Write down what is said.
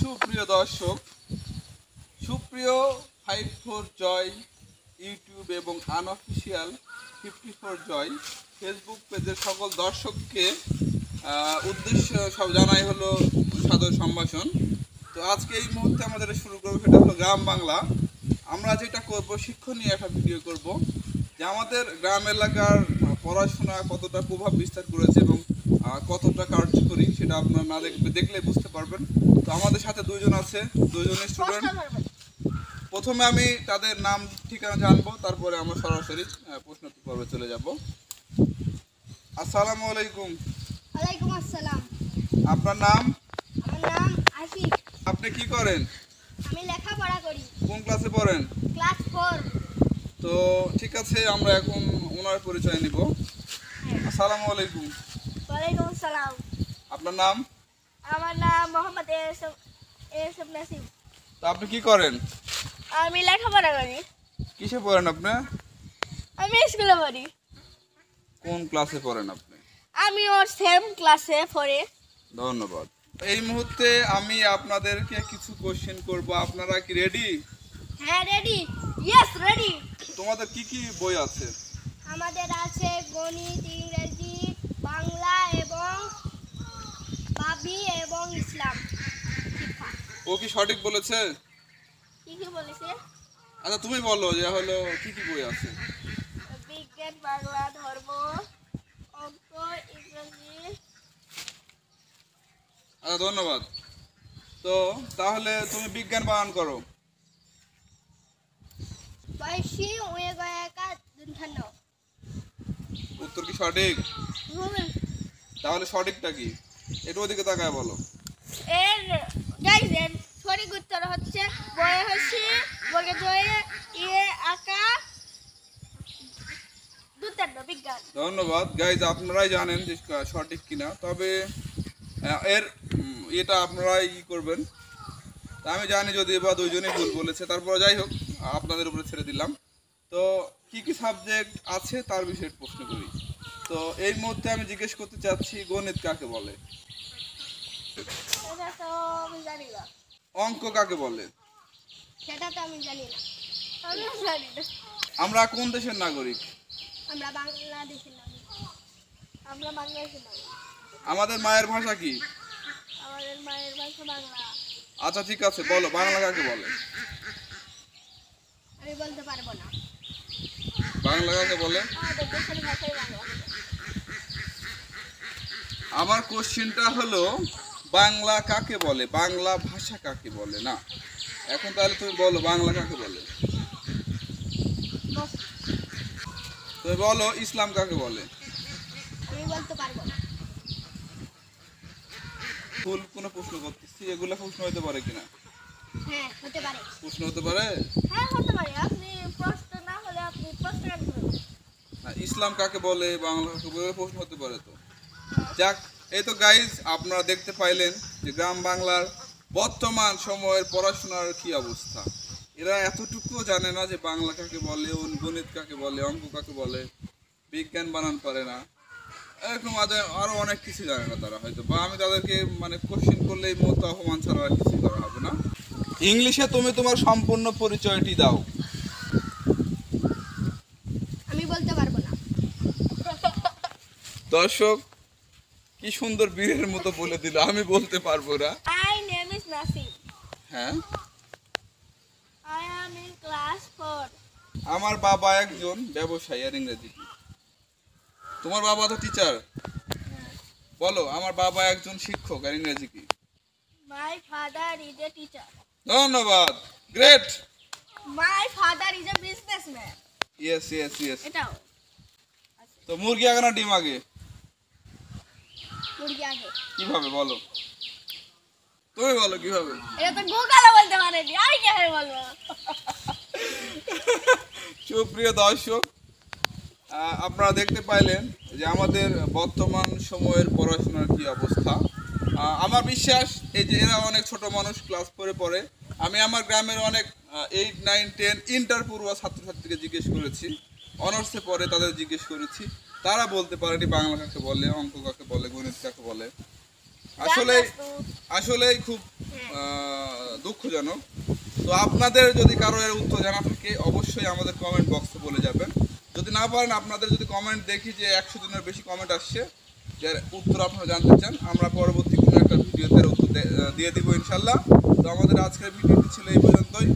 সুপ্রিয় দর্শক, সুপ্রিয় 54 জয় ইউটিউব এবং আনঅফিসিয়াল 54 জয় ফেসবুক পেজের সকল দর্শককে উদ্দেশ্য সব জানাই হলো সাদর সম্ভাষণ। তো আজকে এই মুহূর্তে আমাদের শুরু করবো, সেটা হলো গ্রাম বাংলা। আমরা যেটা করব, শিক্ষণীয় একটা ভিডিও করব যে আমাদের গ্রাম এলাকার পড়াশোনা কতটা প্রভাব বিস্তার করেছে এবং কতটা কার্যকরী, সেটা আপনারা না দেখলে বুঝতে পারবেন। তো আমাদের সাথে দুইজন আছে, দুইজনের স্টুডেন্ট। প্রথমে আমি তাদের নাম ঠিকানা জানবো, তারপরে আমরা সরাসরি প্রশ্ন পর্বে চলে যাব। আসসালামু আলাইকুম। ওয়ালাইকুম আসসালাম। আপনার নাম? আমার নাম আশিক। আপনি কি করেন? আমি লেখাপড়া করি। কোন ক্লাসে পড়েন? ক্লাস 4। তো ঠিক আছে, আমরা এখন ওনার পরিচয় নিব। আসসালামু আলাইকুম। ওয়ালাইকুম আসসালাম। আপনার নাম? আমার নাম মোহাম্মদ এসএম নাসিম। তো আপনি কি করেন? আমি লেখাপড়া করি। কিসে পড়েন আপনি? আমি স্কুলে পড়ি। কোন ক্লাসে পড়েন আপনি? আমি ওর সেম ক্লাসে পড়ি। ধন্যবাদ। এই মুহূর্তে আমি আপনাদেরকে কিছু কোশ্চেন করব, আপনারা কি রেডি? হ্যাঁ, রেডি। Yes, ready. তোমাদের কি কি বই আছে? আমাদের আছে গণিত, ইংরেজি, বাংলা এবং বাবি এবং ইসলাম শিক্ষা। ও কি সঠিক বলেছে? কি কি বলেছে? আচ্ছা তুমি বলো যে হলো কি কি বই আছে? বিজ্ঞান, বাংলা, ধর্ম, অঙ্ক, ইংরেজি। আচ্ছা ধন্যবাদ। তো তাহলে তুমি বিজ্ঞান বানান করো। বাইশি ওয়েগায়কা দুনথানো। উত্তর কি সঠিক? তাহলে সঠিকটা কি? একটু ওদিকে তাকায় বলো। এর গাইজেন সঠিক উত্তর হচ্ছে বয়সী বর্গে জয়ে ইয়ে আকা দুতান্ন বিজ্ঞান। ধন্যবাদ গাইজ, আপনারাই জানেন যে সঠিক কিনা, তবে এর এটা আপনারাই করবেন। তা আমি জানি যদি বা দুইজনই ভুল বলেছে, তারপর যাই হোক আপনাদের উপরে ছেড়ে দিলাম। তো কি কি সাবজেক্ট আছে তার বিষয়ে প্রশ্ন করি। তো এই মুহূর্তে আমি জিজ্ঞেস করতে চাচ্ছি, গণিত কাকে বলে? সেটা তো আমি জানি না। অঙ্ক কাকে বলে? সেটা তো আমি জানি না। আমি জানি না। আমরা কোন দেশের নাগরিক? আমরা বাংলাদেশের নাগরিক। আমরা বাংলাদেশের নাগরিক। আমাদের মায়ের ভাষা কি? আমাদের মায়ের ভাষা বাংলা। আচ্ছা ঠিক আছে, বলো বাংলা কাকে বলে? আমি বলতে পারবো না। বাংলা কাকে বলে? আমাদের দেশের ভাষাই বাংলা। আমার কোশ্চেনটা হলো বাংলা কাকে বলে, বাংলা ভাষা কাকে বলে না। এখন তাহলে তুমি বলো বাংলা কাকে বলে? তুমি বলো ইসলাম কাকে বলে? আমি বলতে পারবো না। ফুল কোনো প্রশ্ন করতেছি, এগুলো প্রশ্ন হতে পারে কিনা? হ্যাঁ, হতে পারে। প্রশ্ন হতে পারে। হ্যাঁ, হতে পারে। আপনি প্রশ্ন না হলে আপনি প্রশ্ন করুন। ইসলাম কাকে বলে, বাংলা কাকে বলে, প্রশ্ন হতে পারে। তো যাক, এই তো গাইজ আপনারা দেখতে পাইলেন যে গ্রাম বাংলার বর্তমান সময়ের পড়াশোনার কি অবস্থা। এরা এতটুকুও জানে না যে বাংলা কাকে বলে, গণিত কাকে বলে, অঙ্ক কাকে বলে, বিজ্ঞান বানান পারে না, এরকম আরো অনেক কিছু জানে না তারা হয়তো, বা আমি তাদেরকে মানে কোশ্চেন করলে এই মুহূর্তে অপমান ছাড়া আর কিছু করা হবে না। ইংলিশে তুমি তোমার সম্পূর্ণ পরিচয়টি দাও। আমি বলতে পারবো না। দর্শক কি সুন্দর বীরের মতো বলে দিল, আমি বলতে পারবো না। My name is Nasim. হ্যাঁ, I am in class 4. আমার বাবা একজন ব্যবসায়ী। আর ইংরেজি কি? তোমার বাবা তো টিচার। বলো আমার বাবা একজন শিক্ষক। আর ইংরেজি কি? My father is a teacher. ধন্যবাদ, great. My father is a businessman. Yes yes yes. এটাও তো মুরগি আগে না ডিম আগে? মুরগি আগে। কিভাবে বলো? তুমি বলো কিভাবে? এটা তো গুগলে বলতে পারেনি, আমি কিভাবে বলবো? সুপ্রিয় দর্শক, আপনারা দেখতে পাইলেন যে আমাদের বর্তমান সময়ের পড়াশোনার কি অবস্থা। আমার বিশ্বাস এই যে এরা অনেক ছোট মানুষ, ক্লাস 4-এ পড়ে। আমি আমার গ্রামের অনেক 8, 9, 10 ইন্টার পড়ুয়া ছাত্রছাত্রীকে জিজ্ঞেস করেছি, অনার্সে পড়ে তাদের জিজ্ঞেস করেছি, তারা বলতে পারেনি বাংলা কাকে বলে, অঙ্ক কাকে বলে, গণিত কাকে বলে। আসলেই খুব দুঃখজনক। তো আপনাদের যদি কারো এর উত্তর জানা থাকে অবশ্যই আমাদের কমেন্ট বক্সে বলে যাবেন। যদি না পারেন, আপনাদের যদি কমেন্ট দেখি যে 100 দিনের বেশি কমেন্ট আসছে যার উত্তর আপনারা জানতে চান, আমরা পরবর্তী কোনো একটা ভিডিওতে উত্তর দিয়ে দিব ইনশাল্লাহ। তো আমাদের আজকের ভিডিওটি ছিল এই পর্যন্তই।